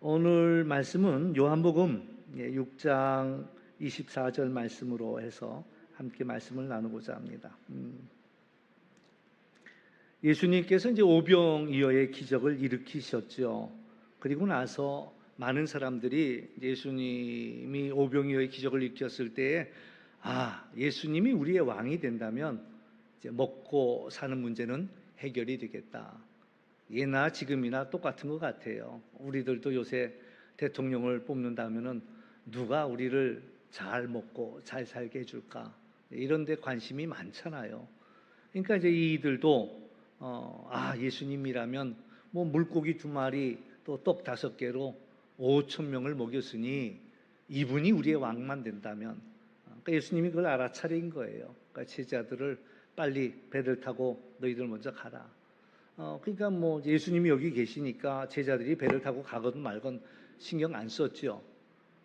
오늘 말씀은 요한복음 6장 24절 말씀으로 해서 함께 말씀을 나누고자 합니다. 예수님께서 이제 오병이어의 기적을 일으키셨죠. 그리고 나서 많은 사람들이 예수님이 오병이어의 기적을 일으켰을 때에 예수님이 우리의 왕이 된다면 이제 먹고 사는 문제는 해결이 되겠다. 예나 지금이나 똑같은 것 같아요. 우리들도 요새 대통령을 뽑는다면은 누가 우리를 잘 먹고 잘 살게 해줄까? 이런 데 관심이 많잖아요. 그러니까 이제 이들도 예수님이라면 뭐 물고기 2마리 또 떡 5개로 5,000명을 먹였으니 이분이 우리의 왕만 된다면, 그러니까 예수님이 그걸 알아차린 거예요. 그러니까 제자들을 빨리 배를 타고 너희들 먼저 가라. 그러니까 뭐 예수님이 여기 계시니까 제자들이 배를 타고 가건 말건 신경 안 썼죠.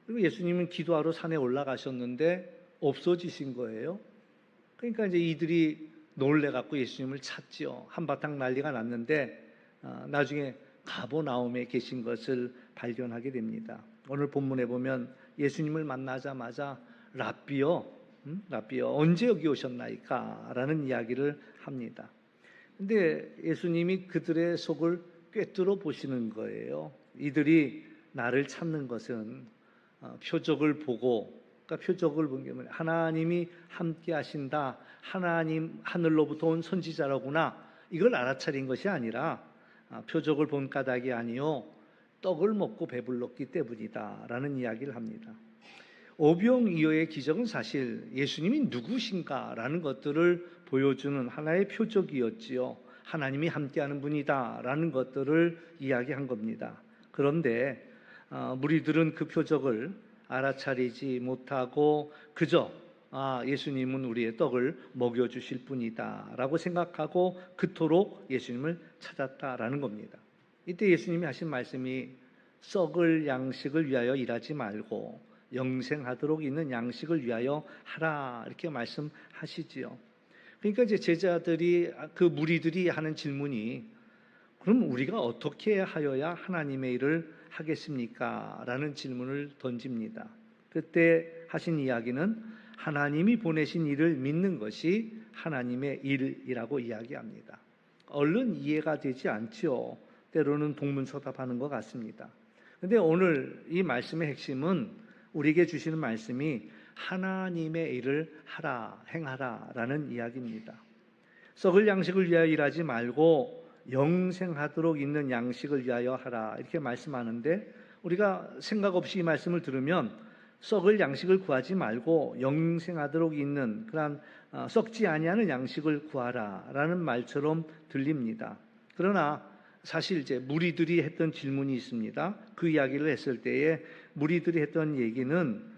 그리고 예수님은 기도하러 산에 올라가셨는데 없어지신 거예요. 그러니까 이제 이들이 놀래갖고 예수님을 찾죠. 한바탕 난리가 났는데 나중에 가버나움에 계신 것을 발견하게 됩니다. 오늘 본문에 보면 예수님을 만나자마자 랍비여 언제 여기 오셨나이까? 라는 이야기를 합니다. 근데 예수님이 그들의 속을 꿰뚫어 보시는 거예요. 이들이 나를 찾는 것은 표적을 보고, 그러니까 표적을 본 게 뭐냐, 하나님이 함께 하신다, 하나님 하늘로부터 온 선지자라구나, 이걸 알아차린 것이 아니라 표적을 본 까닭이 아니요 떡을 먹고 배불렀기 때문이다 라는 이야기를 합니다. 오병이어의 기적은 사실 예수님이 누구신가라는 것들을 보여주는 하나의 표적이었지요. 하나님이 함께하는 분이다라는 것들을 이야기한 겁니다. 그런데 무리들은 그 표적을 알아차리지 못하고 그저 예수님은 우리의 떡을 먹여주실 분이다라고 생각하고 그토록 예수님을 찾았다라는 겁니다. 이때 예수님이 하신 말씀이 썩을 양식을 위하여 일하지 말고 영생하도록 있는 양식을 위하여 하라, 이렇게 말씀하시지요. 그러니까 이제 제자들이, 그 무리들이 하는 질문이, 그럼 우리가 어떻게 하여야 하나님의 일을 하겠습니까? 라는 질문을 던집니다. 그때 하신 이야기는 하나님이 보내신 일을 믿는 것이 하나님의 일이라고 이야기합니다. 얼른 이해가 되지 않죠. 때로는 동문서답하는 것 같습니다. 그런데 오늘 이 말씀의 핵심은 우리에게 주시는 말씀이 하나님의 일을 하라, 행하라 라는 이야기입니다. 썩을 양식을 위하여 일하지 말고 영생하도록 있는 양식을 위하여 하라, 이렇게 말씀하는데 우리가 생각 없이 이 말씀을 들으면 썩을 양식을 구하지 말고 영생하도록 있는 그런 썩지 아니하는 양식을 구하라 라는 말처럼 들립니다. 그러나 사실 이제 무리들이 했던 질문이 있습니다. 그 이야기를 했을 때에 무리들이 했던 얘기는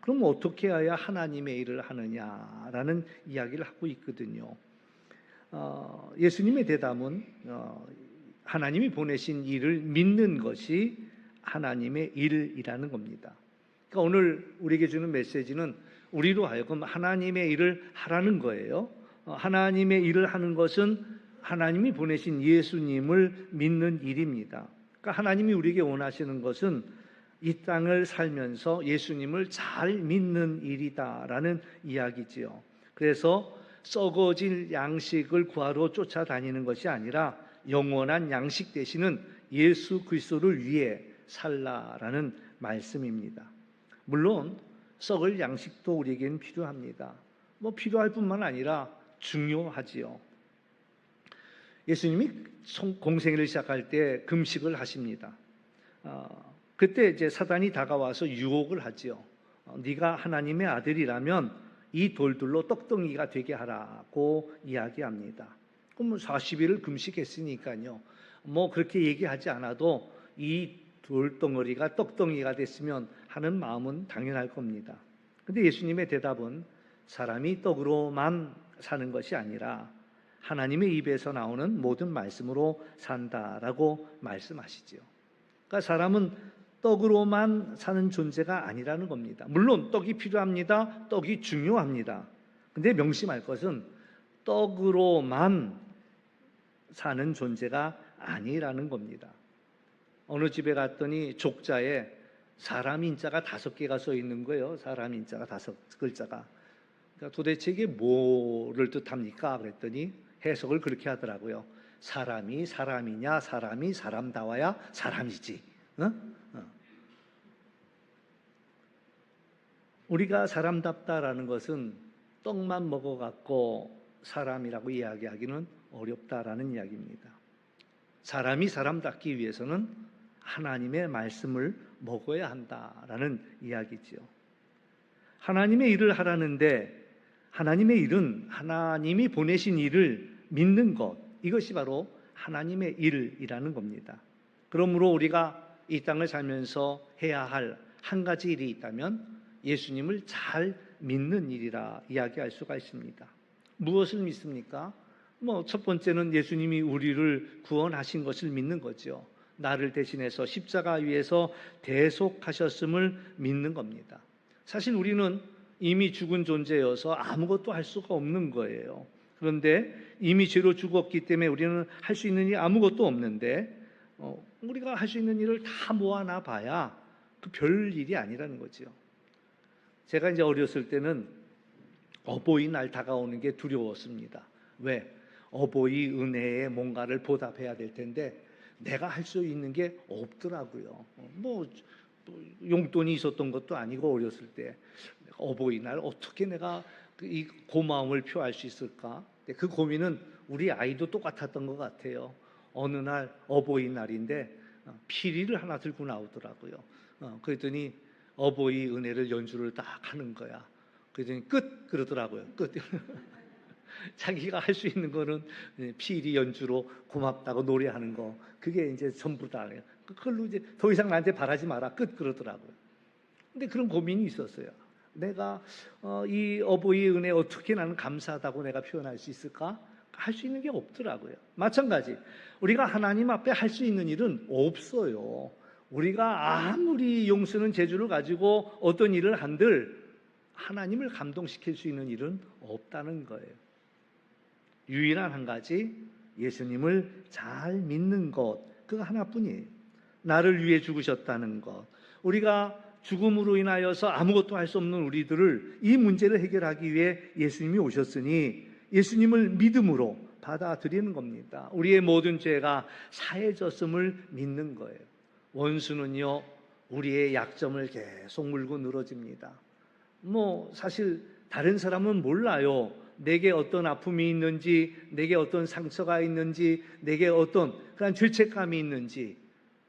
그럼 어떻게 해야 하나님의 일을 하느냐라는 이야기를 하고 있거든요. 예수님의 대답은 하나님이 보내신 일을 믿는 것이 하나님의 일이라는 겁니다. 그러니까 오늘 우리에게 주는 메시지는 우리로 하여금 하나님의 일을 하라는 거예요. 하나님의 일을 하는 것은 하나님이 보내신 예수님을 믿는 일입니다. 그러니까 하나님이 우리에게 원하시는 것은 이 땅을 살면서 예수님을 잘 믿는 일이다라는 이야기지요. 그래서 썩어질 양식을 구하러 쫓아다니는 것이 아니라 영원한 양식 되시는 예수 그리스도를 위해 살라라는 말씀입니다. 물론 썩을 양식도 우리에게는 필요합니다. 필요할 뿐만 아니라 중요하지요. 예수님이 공생애를 시작할 때 금식을 하십니다. 그때 이제 사단이 다가와서 유혹을 하지요. 네가 하나님의 아들이라면 이 돌들로 떡덩이가 되게 하라고 이야기합니다. 그럼 40일을 금식했으니까요. 그렇게 얘기하지 않아도 이 돌덩어리가 떡덩이가 됐으면 하는 마음은 당연할 겁니다. 근데 예수님의 대답은 사람이 떡으로만 사는 것이 아니라 하나님의 입에서 나오는 모든 말씀으로 산다라고 말씀하시지요. 그러니까 사람은 떡으로만 사는 존재가 아니라는 겁니다. 물론 떡이 필요합니다. 떡이 중요합니다. 근데 명심할 것은 떡으로만 사는 존재가 아니라는 겁니다. 어느 집에 갔더니 족자에 사람 인자가 5개가 써 있는 거예요. 사람 인자가 5글자가. 그러니까 도대체 이게 뭐를 뜻합니까? 그랬더니 해석을 그렇게 하더라고요. 사람이 사람이냐, 사람이 사람다워야 사람이지. 우리가 사람답다라는 것은 떡만 먹어갖고 사람이라고 이야기하기는 어렵다라는 이야기입니다. 사람이 사람답기 위해서는 하나님의 말씀을 먹어야 한다라는 이야기지요. 하나님의 일을 하라는데 하나님의 일은 하나님이 보내신 일을 믿는 것, 이것이 바로 하나님의 일이라는 겁니다. 그러므로 우리가 이 땅을 살면서 해야 할 한 가지 일이 있다면 예수님을 잘 믿는 일이라 이야기할 수가 있습니다. 무엇을 믿습니까? 첫 번째는 예수님이 우리를 구원하신 것을 믿는 거죠. 나를 대신해서 십자가 위에서 대속하셨음을 믿는 겁니다. 사실 우리는 이미 죽은 존재여서 아무것도 할 수가 없는 거예요. 그런데 이미 죄로 죽었기 때문에 우리는 할 수 있는 일이 아무것도 없는데 우리가 할 수 있는 일을 다 모아놔 봐야 그 별 일이 아니라는 거죠. 제가 이제 어렸을 때는 어버이날 다가오는 게 두려웠습니다. 왜? 어버이 은혜에 뭔가를 보답해야 될 텐데 내가 할 수 있는 게 없더라고요. 용돈이 있었던 것도 아니고 어렸을 때 어버이날 어떻게 내가 이 고마움을 표할 수 있을까? 그 고민은 우리 아이도 똑같았던 것 같아요. 어느 날 어버이날인데 피리를 하나 들고 나오더라고요. 그랬더니 어버이 은혜를 연주를 딱 하는 거야. 그랬더니 끝 그러더라고요. 끝. 자기가 할 수 있는 거는 피리 연주로 고맙다고 노래하는 거, 그게 이제 전부다. 그걸로 이제 더 이상 나한테 바라지 마라. 끝 그러더라고요. 근데 그런 고민이 있었어요. 내가 이 어버이 은혜 어떻게 나는 감사하다고 내가 표현할 수 있을까? 할 수 있는 게 없더라고요. 마찬가지 우리가 하나님 앞에 할 수 있는 일은 없어요. 우리가 아무리 용서는 재주를 가지고 어떤 일을 한들 하나님을 감동시킬 수 있는 일은 없다는 거예요. 유일한 한 가지, 예수님을 잘 믿는 것, 그거 하나뿐이에요. 나를 위해 죽으셨다는 것. 우리가 죽음으로 인하여서 아무것도 할 수 없는 우리들을 이 문제를 해결하기 위해 예수님이 오셨으니 예수님을 믿음으로 받아들이는 겁니다. 우리의 모든 죄가 사해졌음을 믿는 거예요. 원수는요, 우리의 약점을 계속 물고 늘어집니다. 사실 다른 사람은 몰라요. 내게 어떤 아픔이 있는지, 내게 어떤 상처가 있는지, 내게 어떤 그런 죄책감이 있는지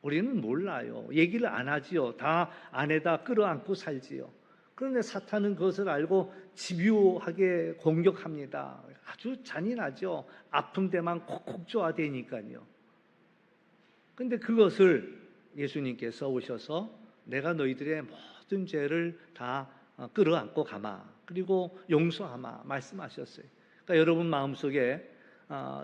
우리는 몰라요. 얘기를 안 하지요. 다 안에다 끌어안고 살지요. 그런데 사탄은 그것을 알고 집요하게 공격합니다. 아주 잔인하죠. 아픈 데만 콕콕 쪼아대니까요. 그런데 그것을 예수님께서 오셔서 내가 너희들의 모든 죄를 다 끌어안고 가마, 그리고 용서하마 말씀하셨어요. 그러니까 여러분 마음속에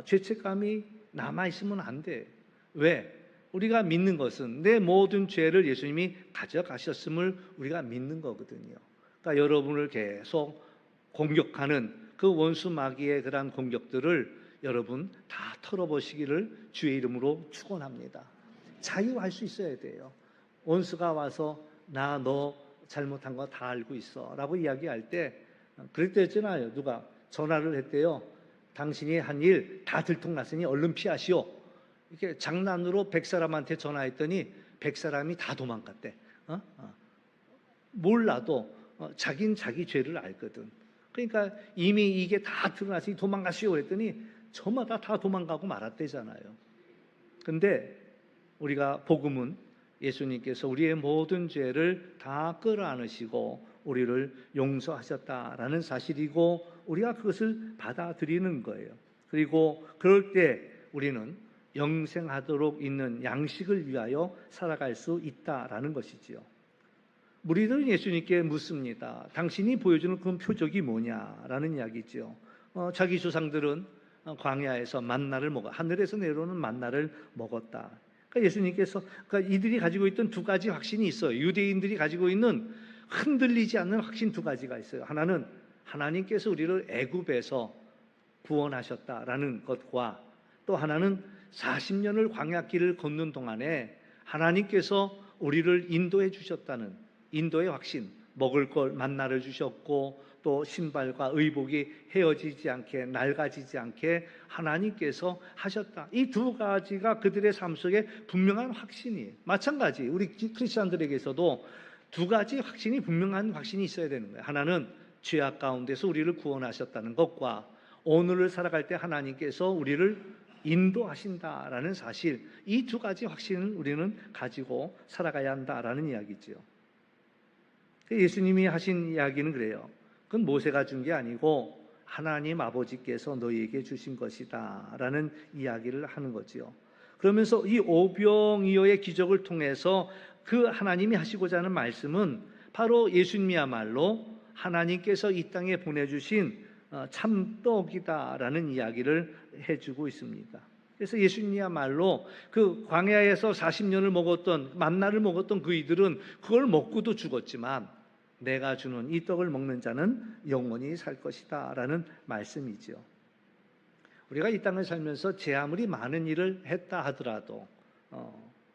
죄책감이 남아있으면 안 돼. 왜? 우리가 믿는 것은 내 모든 죄를 예수님이 가져가셨음을 우리가 믿는 거거든요. 그러니까 여러분을 계속 공격하는 그 원수 마귀의 그러한 공격들을 여러분 다 털어보시기를 주의 이름으로 축원합니다. 자유할 수 있어야 돼요. 원수가 와서 나 너 잘못한 거 다 알고 있어 라고 이야기할 때 그랬댔잖아요. 누가 전화를 했대요. 당신이 한 일 다 들통났으니 얼른 피하시오. 이렇게 장난으로 100사람한테 전화했더니 100사람이 다 도망갔대. 몰라도 자긴 자기 죄를 알거든. 그러니까 이미 이게 다 드러났으니 도망가시오 그랬더니 저마다 다 도망가고 말았대잖아요. 근데 우리가 복음은 예수님께서 우리의 모든 죄를 다 끌어안으시고 우리를 용서하셨다라는 사실이고 우리가 그것을 받아들이는 거예요. 그리고 그럴 때 우리는 영생하도록 있는 양식을 위하여 살아갈 수 있다라는 것이지요. 무리들은 예수님께 묻습니다. 당신이 보여주는 그 표적이 뭐냐라는 이야기죠. 자기 조상들은 광야에서 만나를 먹어 하늘에서 내려오는 만나를 먹었다. 그러니까 예수님께서 이들이 가지고 있던 두 가지 확신이 있어요. 유대인들이 가지고 있는 흔들리지 않는 확신 두 가지가 있어요. 하나는 하나님께서 우리를 애굽에서 구원하셨다라는 것과 또 하나는 40년을 광야길을 걷는 동안에 하나님께서 우리를 인도해 주셨다는 인도의 확신, 먹을 걸 만나를 주셨고 또 신발과 의복이 헤어지지 않게 낡아지지 않게 하나님께서 하셨다. 이 두 가지가 그들의 삶 속에 분명한 확신이에요. 마찬가지 우리 크리스천들에게서도 두 가지 확신이 분명한 확신이 있어야 되는 거예요. 하나는 죄악 가운데서 우리를 구원하셨다는 것과 오늘을 살아갈 때 하나님께서 우리를 인도하신다라는 사실, 이 두 가지 확신을 우리는 가지고 살아가야 한다라는 이야기죠. 예수님이 하신 이야기는 그래요. 그건 모세가 준 게 아니고 하나님 아버지께서 너희에게 주신 것이다 라는 이야기를 하는 거지요. 그러면서 이 오병이어의 기적을 통해서 그 하나님이 하시고자 하는 말씀은 바로 예수님이야말로 하나님께서 이 땅에 보내주신 참떡이다라는 이야기를 해주고 있습니다. 그래서 예수님이야말로 그 광야에서 40년을 먹었던 만나를 먹었던 그이들은 그걸 먹고도 죽었지만 내가 주는 이 떡을 먹는 자는 영원히 살 것이다 라는 말씀이죠. 우리가 이 땅을 살면서 제 아무리 많은 일을 했다 하더라도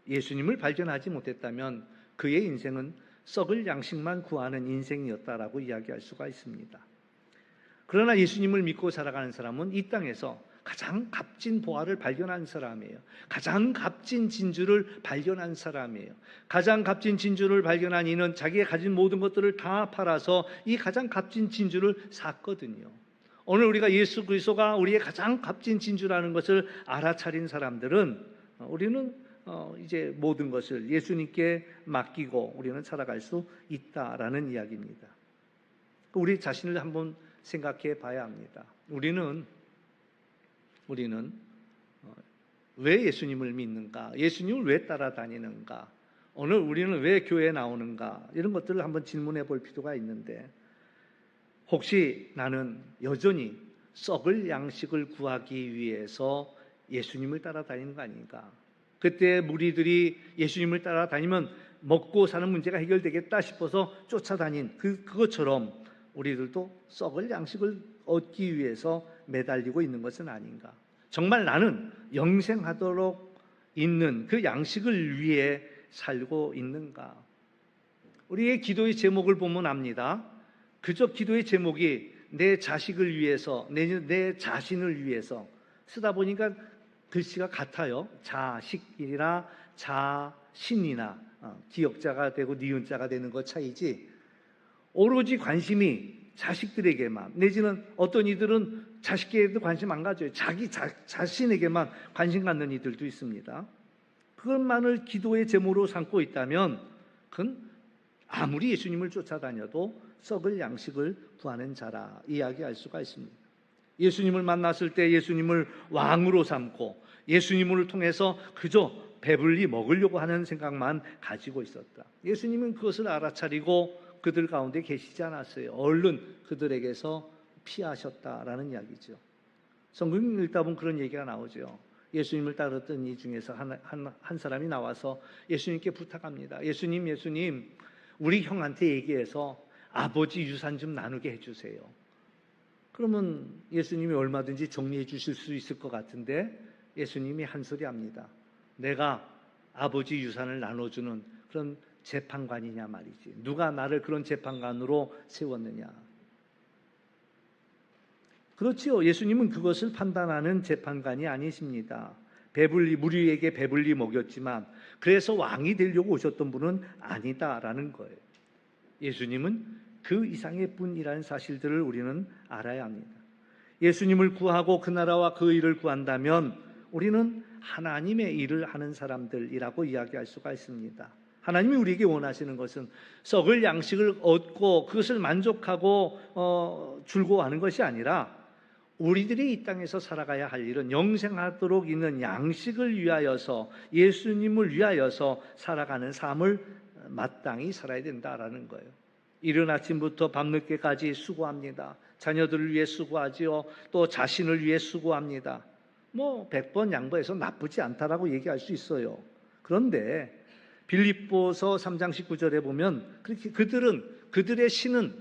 예수님을 발견하지 못했다면 그의 인생은 썩을 양식만 구하는 인생이었다라고 이야기할 수가 있습니다. 그러나 예수님을 믿고 살아가는 사람은 이 땅에서 가장 값진 보화를 발견한 사람이에요. 가장 값진 진주를 발견한 사람이에요. 가장 값진 진주를 발견한 이는 자기가 가진 모든 것들을 다 팔아서 이 가장 값진 진주를 샀거든요. 오늘 우리가 예수 그리스도가 우리의 가장 값진 진주라는 것을 알아차린 사람들은 우리는 이제 모든 것을 예수님께 맡기고 우리는 살아갈 수 있다라는 이야기입니다. 우리 자신을 한번 생각해 봐야 합니다. 우리는 왜 예수님을 믿는가? 예수님을 왜 따라다니는가? 오늘 우리는 왜 교회에 나오는가? 이런 것들을 한번 질문해 볼 필요가 있는데 혹시 나는 여전히 썩을 양식을 구하기 위해서 예수님을 따라다니는 거 아닌가? 그때 무리들이 예수님을 따라다니면 먹고 사는 문제가 해결되겠다 싶어서 쫓아다닌 그것처럼 우리들도 썩을 양식을 얻기 위해서 매달리고 있는 것은 아닌가? 정말 나는 영생하도록 있는 그 양식을 위해 살고 있는가? 우리의 기도의 제목을 보면 압니다. 그저 기도의 제목이 내 자식을 위해서, 내 자신을 위해서 쓰다 보니까 글씨가 같아요. 자식이나 자신이나 기역자가 되고 니은자가 되는 것 차이지 오로지 관심이 자식들에게만 내지는 어떤 이들은 자식에게도 관심 안 가져요. 자기 자신에게만 관심 갖는 이들도 있습니다. 그것만을 기도의 제목으로 삼고 있다면 그건 아무리 예수님을 쫓아다녀도 썩을 양식을 구하는 자라 이야기할 수가 있습니다. 예수님을 만났을 때 예수님을 왕으로 삼고 예수님을 통해서 그저 배불리 먹으려고 하는 생각만 가지고 있었다. 예수님은 그것을 알아차리고 그들 가운데 계시지 않았어요. 얼른 그들에게서 피하셨다라는 이야기죠. 성경 읽다 보면 그런 얘기가 나오죠. 예수님을 따랐던 이 중에서 한 사람이 나와서 예수님께 부탁합니다. 예수님, 우리 형한테 얘기해서 아버지 유산 좀 나누게 해주세요. 그러면 예수님이 얼마든지 정리해 주실 수 있을 것 같은데 예수님이 한 소리 합니다. 내가 아버지 유산을 나눠주는 그런 재판관이냐 말이지. 누가 나를 그런 재판관으로 세웠느냐. 그렇지요. 예수님은 그것을 판단하는 재판관이 아니십니다. 무리에게 배불리 먹였지만 그래서 왕이 되려고 오셨던 분은 아니다라는 거예요. 예수님은 그 이상의 분이라는 사실들을 우리는 알아야 합니다. 예수님을 구하고 그 나라와 그 일을 구한다면 우리는 하나님의 일을 하는 사람들이라고 이야기할 수가 있습니다. 하나님이 우리에게 원하시는 것은 썩을 양식을 얻고 그것을 만족하고 즐거워하는 것이 아니라 우리들이 이 땅에서 살아가야 할 일은 영생하도록 있는 양식을 위하여서 예수님을 위하여서 살아가는 삶을 마땅히 살아야 된다라는 거예요. 이른 아침부터 밤늦게까지 수고합니다. 자녀들을 위해 수고하지요. 또 자신을 위해 수고합니다. 100번 양보해서 나쁘지 않다라고 얘기할 수 있어요. 그런데 빌립보서 3장 19절에 보면 그렇게 그들의 신은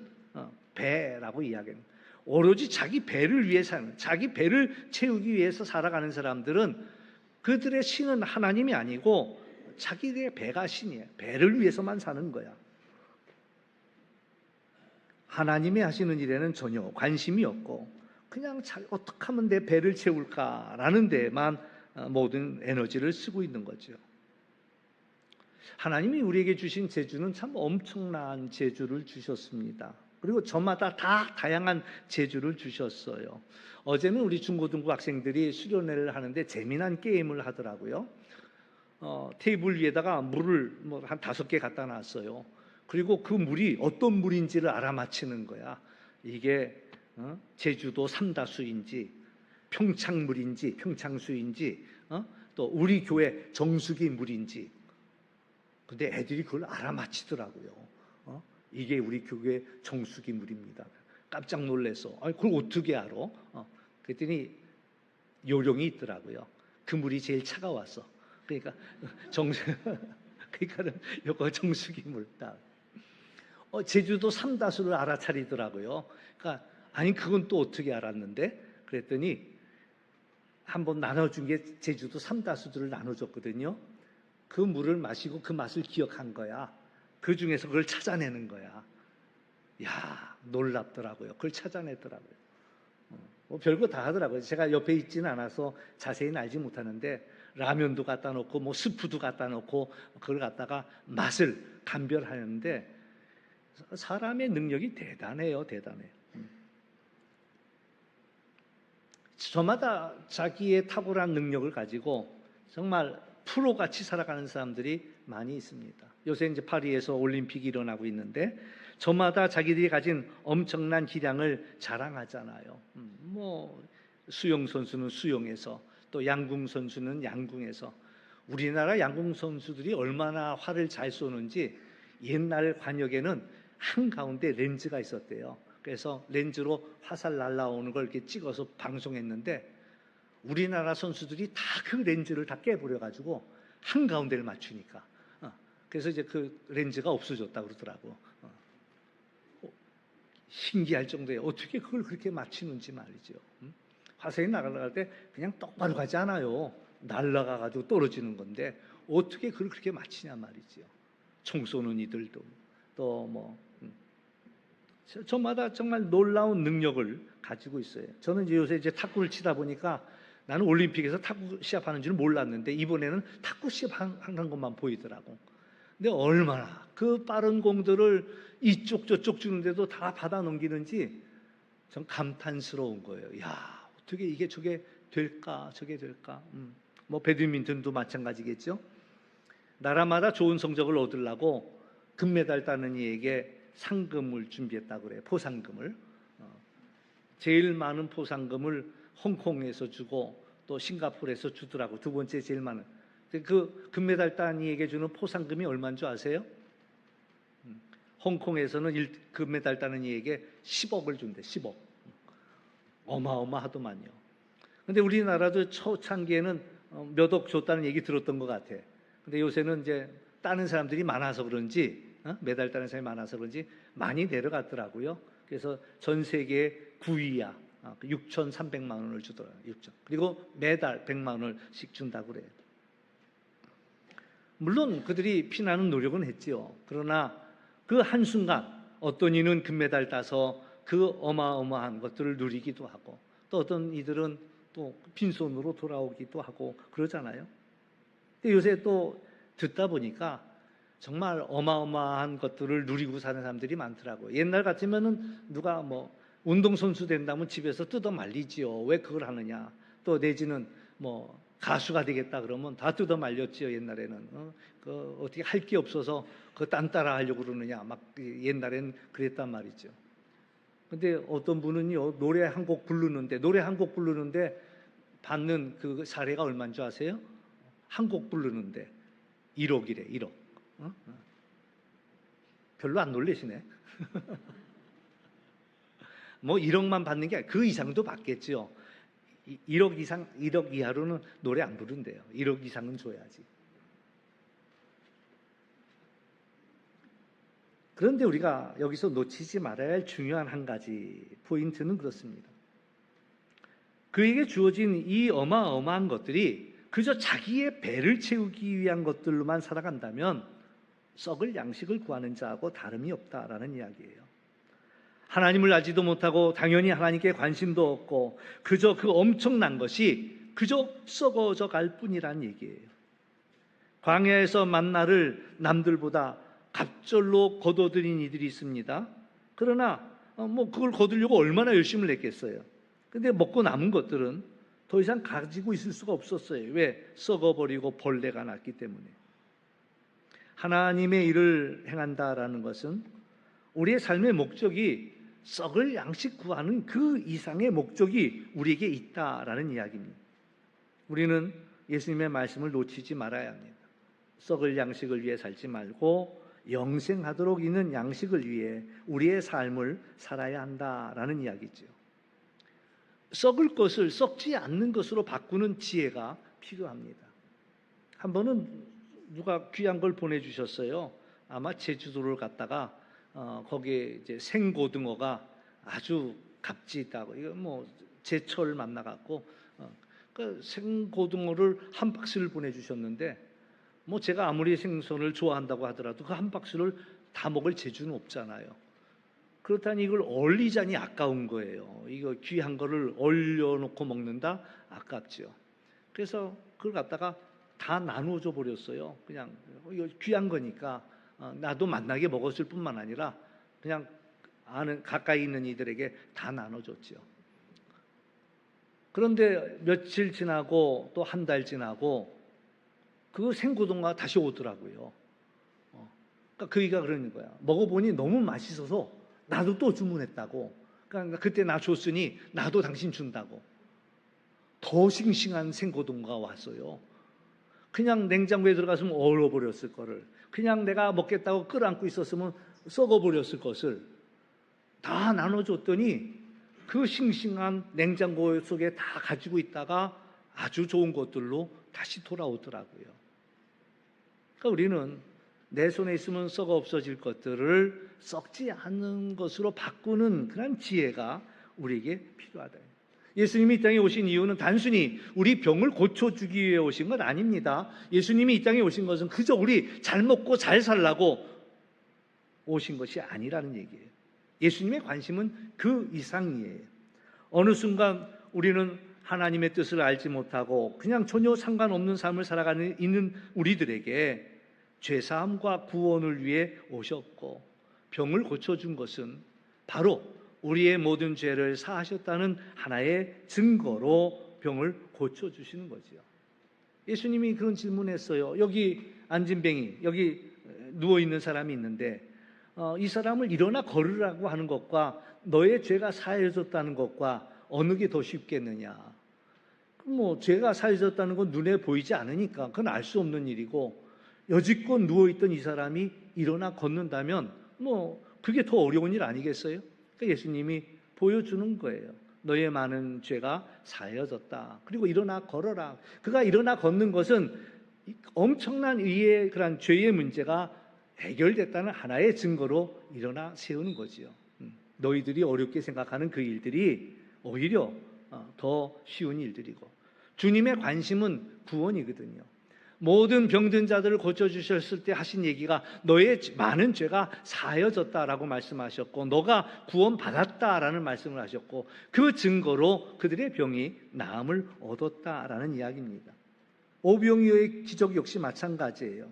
배라고 이야기합니다. 오로지 자기 배를 위해 사는, 자기 배를 채우기 위해서 살아가는 사람들은 그들의 신은 하나님이 아니고 자기의 배가 신이에요. 배를 위해서만 사는 거야. 하나님이 하시는 일에는 전혀 관심이 없고 그냥 어떻게 하면 내 배를 채울까라는 데만 모든 에너지를 쓰고 있는 거죠. 하나님이 우리에게 주신 재주는 참 엄청난 재주를 주셨습니다. 그리고 저마다 다 다양한 재주를 주셨어요. 어제는 우리 중고등부 학생들이 수련회를 하는데 재미난 게임을 하더라고요. 테이블 위에다가 물을 한 5개 갖다 놨어요. 그리고 그 물이 어떤 물인지를 알아맞히는 거야. 이게 제주도 삼다수인지 평창물인지 평창수인지 또 우리 교회 정수기 물인지. 근데 애들이 그걸 알아맞히더라고요. 이게 우리 교회 정수기 물입니다. 깜짝 놀라서 그걸 어떻게 알아? 그랬더니 요령이 있더라고요. 그 물이 제일 차가웠어. 그러니까 그러니까는 요거 정수기 물다. 제주도 삼다수를 알아차리더라고요. 그러니까 아니 그건 또 어떻게 알았는데? 그랬더니 한번 나눠준 게 제주도 삼다수들을 나눠줬거든요. 그 물을 마시고 그 맛을 기억한 거야. 그 중에서 그걸 찾아내는 거야. 야, 놀랍더라고요. 그걸 찾아내더라고요. 별거 다 하더라고요. 제가 옆에 있지는 않아서 자세히는 알지 못하는데 라면도 갖다 놓고 뭐 스프도 갖다 놓고 그걸 갖다가 맛을 감별하는데 사람의 능력이 대단해요. 대단해. 저마다 자기의 탁월한 능력을 가지고 정말 프로같이 살아가는 사람들이 많이 있습니다. 요새 이제 파리에서 올림픽이 일어나고 있는데 저마다 자기들이 가진 엄청난 기량을 자랑하잖아요. 뭐 수영 선수는 수영에서 또 양궁 선수는 양궁에서 우리나라 양궁 선수들이 얼마나 활을 잘 쏘는지 옛날 관역에는 한가운데 렌즈가 있었대요. 그래서 렌즈로 화살 날라오는 걸 이렇게 찍어서 방송했는데 우리나라 선수들이 다 그 렌즈를 다 깨버려가지고 한가운데를 맞추니까 그래서 이제 그 렌즈가 없어졌다고 그러더라고. 신기할 정도에 어떻게 그걸 그렇게 맞추는지 말이죠. 화살이 나갈 때 그냥 똑바로 가지 않아요. 날아가가지고 떨어지는 건데 어떻게 그걸 그렇게 맞추냐 말이죠. 총 쏘는 이들도 또 뭐 저마다 정말 놀라운 능력을 가지고 있어요. 저는 이제 요새 탁구를 치다 보니까 나는 올림픽에서 탁구 시합하는 줄 몰랐는데 이번에는 탁구 시합하는 것만 보이더라고. 근데 얼마나 그 빠른 공들을 이쪽 저쪽 주는데도 다 받아 넘기는지 전 감탄스러운 거예요. 야, 어떻게 이게 저게 될까? 저게 될까? 뭐 배드민턴도 마찬가지겠죠. 나라마다 좋은 성적을 얻으려고 금메달 따는 이에게 상금을 준비했다고 그래요. 포상금을. 제일 많은 포상금을 홍콩에서 주고 또 싱가포르에서 주더라고. 두 번째 제일 많은. 그 금메달 딴 이에게 주는 포상금이 얼마인 줄 아세요? 홍콩에서는 금메달 따는 이에게 10억을 준대. 10억. 어마어마하더만요. 근데 우리나라도 초창기에는 몇 억 줬다는 얘기 들었던 것 같아. 근데 요새는 이제 따는 사람들이 많아서 그런지 메달 따는 사람이 많아서 그런지 많이 내려갔더라고요. 그래서 전 세계 9위야. 6,300만 원을 주더라고요. 6천. 그리고 매달 100만 원씩 준다고 그래요. 물론 그들이 피나는 노력은 했지요. 그러나 그 한순간 어떤 이는 금메달 따서 그 어마어마한 것들을 누리기도 하고 또 어떤 이들은 또 빈손으로 돌아오기도 하고 그러잖아요. 근데 요새 또 듣다 보니까 정말 어마어마한 것들을 누리고 사는 사람들이 많더라고요. 옛날 같으면은 누가 뭐 운동선수 된다면 집에서 뜯어 말리지요. 왜 그걸 하느냐. 또 내지는 뭐 가수가 되겠다 그러면 다 뜯어 말렸지요. 옛날에는. 어떻게 할 게 없어서 그 딴 따라 하려고 그러느냐. 막 옛날엔 그랬단 말이죠. 근데 어떤 분은요, 노래 한 곡 부르는데 받는 그 사례가 얼마인 줄 아세요? 한 곡 부르는데 1억이래, 1억. 별로 안 놀라시네. 뭐 1억만 받는 게 그 이상도 받겠죠. 1억 이상, 1억 이하로는 노래 안 부른대요. 1억 이상은 줘야지. 그런데 우리가 여기서 놓치지 말아야 할 중요한 한 가지 포인트는 그렇습니다. 그에게 주어진 이 어마어마한 것들이 그저 자기의 배를 채우기 위한 것들로만 살아간다면 썩을 양식을 구하는 자하고 다름이 없다라는 이야기예요. 하나님을 알지도 못하고 당연히 하나님께 관심도 없고 그저 그 엄청난 것이 그저 썩어져 갈 뿐이라는 얘기예요. 광야에서 만나를 남들보다 갑절로 거둬들인 이들이 있습니다. 그러나 그걸 거두려고 얼마나 열심을 냈겠어요. 근데 먹고 남은 것들은 더 이상 가지고 있을 수가 없었어요. 왜? 썩어버리고 벌레가 났기 때문에. 하나님의 일을 행한다라는 것은 우리의 삶의 목적이 썩을 양식 구하는 그 이상의 목적이 우리에게 있다라는 이야기입니다. 우리는 예수님의 말씀을 놓치지 말아야 합니다. 썩을 양식을 위해 살지 말고 영생하도록 있는 양식을 위해 우리의 삶을 살아야 한다라는 이야기죠. 썩을 것을 썩지 않는 것으로 바꾸는 지혜가 필요합니다. 한 번은 누가 귀한 걸 보내주셨어요. 아마 제주도를 갔다가 거기에 이제 생고등어가 아주 값지 있다고, 이거 제철 만나갖고 그 생고등어를 한 박스를 보내주셨는데 제가 아무리 생선을 좋아한다고 하더라도 그 한 박스를 다 먹을 재주는 없잖아요. 그렇다니 이걸 얼리자니 아까운 거예요. 이거 귀한 거를 얼려놓고 먹는다? 아깝죠. 그래서 그걸 갖다가 다 나누어줘 버렸어요. 그냥 이거 귀한 거니까 나도 만나게 먹었을 뿐만 아니라 그냥 아는 가까이 있는 이들에게 다 나눠줬죠. 그런데 며칠 지나고 또 한 달 지나고 그 생고등어가 다시 오더라고요. 그러니까 그이가 그러는 거야. 먹어보니 너무 맛있어서 나도 또 주문했다고. 그러니까 그때 나 줬으니 나도 당신 준다고. 더 싱싱한 생고등어가 왔어요. 그냥 냉장고에 들어갔으면 얼어버렸을 거를, 그냥 내가 먹겠다고 끌어안고 있었으면 썩어버렸을 것을 다 나눠줬더니 그 싱싱한 냉장고 속에 다 가지고 있다가 아주 좋은 것들로 다시 돌아오더라고요. 그러니까 우리는 내 손에 있으면 썩어 없어질 것들을 썩지 않는 것으로 바꾸는 그런 지혜가 우리에게 필요하다. 예수님이 이 땅에 오신 이유는 단순히 우리 병을 고쳐주기 위해 오신 건 아닙니다. 예수님이 이 땅에 오신 것은 그저 우리 잘 먹고 잘 살라고 오신 것이 아니라는 얘기예요. 예수님의 관심은 그 이상이에요. 어느 순간 우리는 하나님의 뜻을 알지 못하고 그냥 전혀 상관없는 삶을 살아가는 있는 우리들에게 죄사함과 구원을 위해 오셨고 병을 고쳐준 것은 바로 우리의 모든 죄를 사하셨다는 하나의 증거로 병을 고쳐주시는 거죠. 예수님이 그런 질문했어요. 여기 앉은 뱅이, 여기 누워있는 사람이 있는데 이 사람을 일어나 걸으라고 하는 것과 너의 죄가 사해졌다는 것과 어느 게 더 쉽겠느냐. 죄가 사해졌다는 건 눈에 보이지 않으니까 그건 알 수 없는 일이고, 여지껏 누워있던 이 사람이 일어나 걷는다면 그게 더 어려운 일 아니겠어요? 그러니까 예수님이 보여주는 거예요. 너의 많은 죄가 사해졌다. 그리고 일어나 걸어라. 그가 일어나 걷는 것은 엄청난 의의 그런 죄의 문제가 해결됐다는 하나의 증거로 일어나 세우는 거지요. 너희들이 어렵게 생각하는 그 일들이 오히려 더 쉬운 일들이고, 주님의 관심은 구원이거든요. 모든 병든 자들을 고쳐주셨을 때 하신 얘기가 너의 많은 죄가 사하여졌다라고 말씀하셨고 너가 구원받았다라는 말씀을 하셨고 그 증거로 그들의 병이 나음을 얻었다라는 이야기입니다. 오병이어의 기적 역시 마찬가지예요.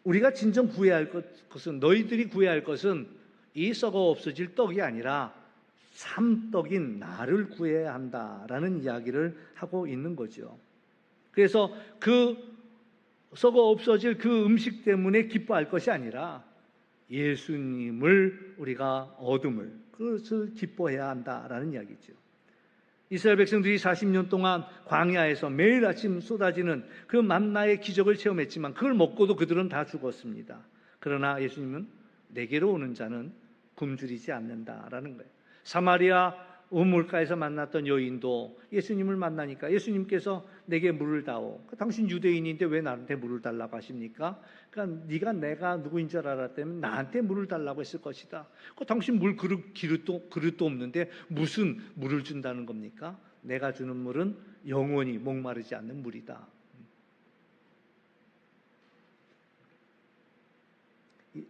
우리가 진정 구해야 할 것은, 너희들이 구해야 할 것은 이 썩어 없어질 떡이 아니라 참떡인 나를 구해야 한다라는 이야기를 하고 있는 거죠. 그래서 그 썩어 없어질 그 음식 때문에 기뻐할 것이 아니라 예수님을 우리가 얻음을, 그것을 기뻐해야 한다라는 이야기죠. 이스라엘 백성들이 40년 동안 광야에서 매일 아침 쏟아지는 그 만나의 기적을 체험했지만 그걸 먹고도 그들은 다 죽었습니다. 그러나 예수님은 내게로 오는 자는 굶주리지 않는다라는 거예요. 사마리아 우물가에서 만났던 여인도 예수님을 만나니까 예수님께서 내게 물을 다오. 당신 유대인인데 왜 나한테 물을 달라고 하십니까? 그러니까 네가 내가 누구인 줄 알았다면 나한테 물을 달라고 했을 것이다. 당신 물 그릇도 없는데 무슨 물을 준다는 겁니까? 내가 주는 물은 영원히 목마르지 않는 물이다.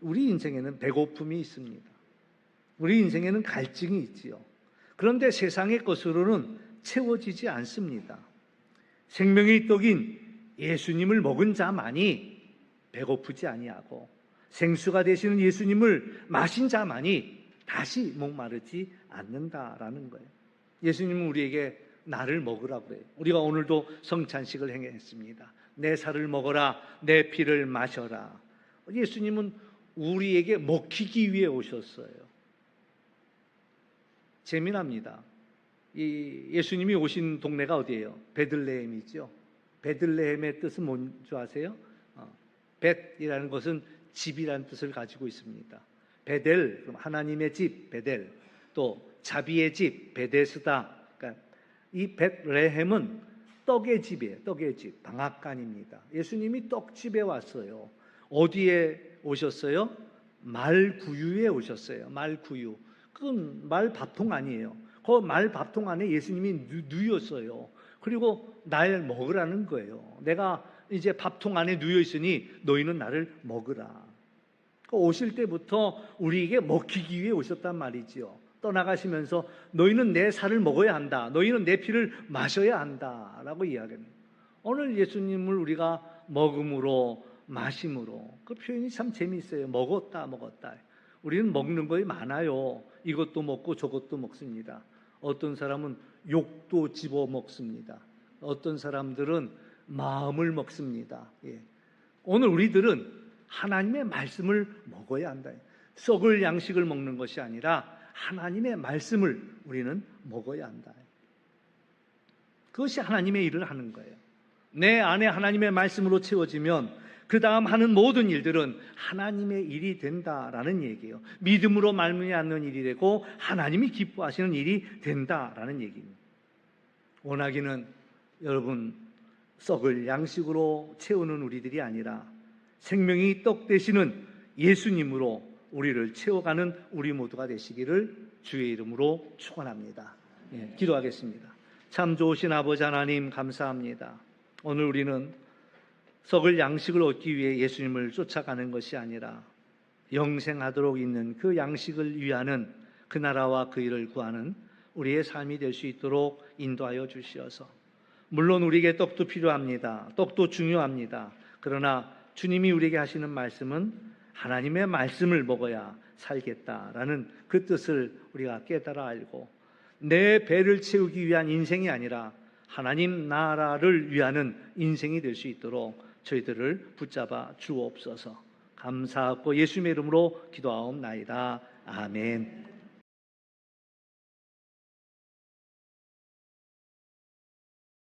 우리 인생에는 배고픔이 있습니다. 우리 인생에는 갈증이 있지요. 그런데 세상의 것으로는 채워지지 않습니다. 생명의 떡인 예수님을 먹은 자만이 배고프지 아니하고 생수가 되시는 예수님을 마신 자만이 다시 목마르지 않는다라는 거예요. 예수님은 우리에게 나를 먹으라고 해요. 우리가 오늘도 성찬식을 행했습니다. 내 살을 먹어라, 내 피를 마셔라. 예수님은 우리에게 먹히기 위해 오셨어요. 재미납니다. 예수님이 오신 동네가 어디예요? 베들레헴이죠. 베들레헴의 뜻은 뭔지 아세요? 벳이라는 것은 집이라는 뜻을 가지고 있습니다. 베델, 하나님의 집, 베델, 또 자비의 집, 베데스다. 그러니까 이 벳레헴은 떡의 집이에요. 떡의 집, 방앗간입니다. 예수님이 떡집에 왔어요. 어디에 오셨어요? 말구유에 오셨어요. 말구유. 그건 말 밥통 아니에요. 그 말 밥통 안에 예수님이 누였어요. 그리고 날 먹으라는 거예요. 내가 이제 밥통 안에 누여 있으니 너희는 나를 먹으라. 오실 때부터 우리에게 먹히기 위해 오셨단 말이지요. 떠나가시면서 너희는 내 살을 먹어야 한다. 너희는 내 피를 마셔야 한다. 라고 이야기합니다. 오늘 예수님을 우리가 먹음으로 마심으로, 그 표현이 참 재미있어요. 먹었다. 우리는 먹는 거에 많아요. 이것도 먹고 저것도 먹습니다. 어떤 사람은 욕도 집어 먹습니다. 어떤 사람들은 마음을 먹습니다. 오늘 우리들은 하나님의 말씀을 먹어야 한다. 썩을 양식을 먹는 것이 아니라 하나님의 말씀을 우리는 먹어야 한다. 그것이 하나님의 일을 하는 거예요. 내 안에 하나님의 말씀으로 채워지면 그 다음 하는 모든 일들은 하나님의 일이 된다라는 얘기예요. 믿음으로 말미암는 일이 되고 하나님이 기뻐하시는 일이 된다라는 얘기입니다. 원하기는 여러분 썩을 양식으로 채우는 우리들이 아니라 생명이 떡 되시는 예수님으로 우리를 채워가는 우리 모두가 되시기를 주의 이름으로 축원합니다. 기도하겠습니다. 참 좋으신 아버지 하나님 감사합니다. 오늘 우리는 썩을 양식을 얻기 위해 예수님을 쫓아가는 것이 아니라 영생하도록 있는 그 양식을 위하는 그 나라와 그 일을 구하는 우리의 삶이 될 수 있도록 인도하여 주시어서, 물론 우리에게 떡도 필요합니다. 떡도 중요합니다. 그러나 주님이 우리에게 하시는 말씀은 하나님의 말씀을 먹어야 살겠다라는 그 뜻을 우리가 깨달아 알고 내 배를 채우기 위한 인생이 아니라 하나님 나라를 위하는 인생이 될 수 있도록 저희들을 붙잡아 주옵소서. 감사하고 예수님의 이름으로 기도하옵나이다. 아멘.